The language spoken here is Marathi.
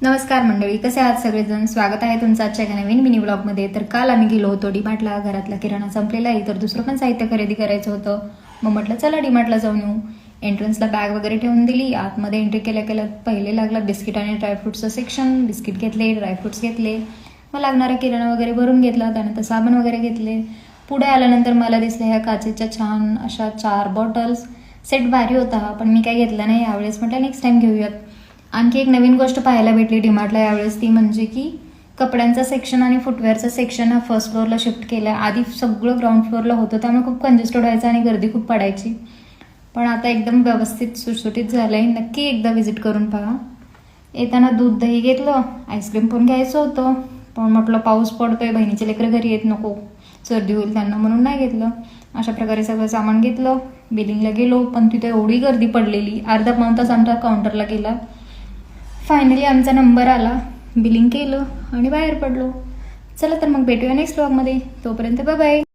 नमस्कार मंडळी, कसे आहात सगळेजण. स्वागत आहे तुमचं आजच्या एका नवीन मिनी ब्लॉगमध्ये. तर काल आम्ही गेलो होतो डीमार्टला. घरातला किराणा संपलेला आहे, तर दुसरं पण साहित्य खरेदी करायचं होतं. मग म्हटलं चला डीमार्टला जाऊन येऊ. एंट्रन्सला बॅग वगैरे ठेवून दिली. आतमध्ये एंट्री केल्या केल्या पहिले लागला बिस्किट आणि ड्रायफ्रुट्सचं सेक्शन. बिस्किट घेतले, ड्रायफ्रुट्स घेतले, मग लागणारा किराणा वगैरे भरून घेतला. त्यानंतर साबण वगैरे घेतले. पुढे आल्यानंतर मला दिसल्या ह्या काचेच्या छान अशा 4 बॉटल्स. सेट भारी होता हा, पण मी काही घेतला नाही यावेळेस. म्हटलं नेक्स्ट टाइम घेऊयात. आणखी एक नवीन गोष्ट पाहायला भेटली डीमार्टला यावेळेस, ती म्हणजे की कपड्यांचा सेक्शन आणि फुटवेअरचा सेक्शन हा फर्स्ट फ्लोअरला शिफ्ट केला आहे. आधी सगळं ग्राउंड फ्लोअरला होतं, त्यामुळे खूप कंजेस्टेड व्हायचं आणि गर्दी खूप पडायची. पण आता एकदम व्यवस्थित सुटसुटीत झालं आहे. नक्की एकदा व्हिजिट करून पहा. येताना दूध दही घेतलं, आईस्क्रीम पण घ्यायचं होतं, पण म्हटलं पाऊस पडतोय, बहिणीचे लेकरं घरी येत नको, सर्दी होईल त्यांना, म्हणून नाही घेतलं. अशा प्रकारे सगळं सामान घेतलं. बिलिंगला गेलो, पण तिथे एवढी गर्दी पडलेली, अर्धा पाऊण तास आमचा काउंटरला गेला. फायनली आमचा नंबर आला, बिलिंग केलं आणि बाहेर पडलो. चला तर मग भेटूया नेक्स्ट व्लॉगमध्ये. तोपर्यंत बाय बाय.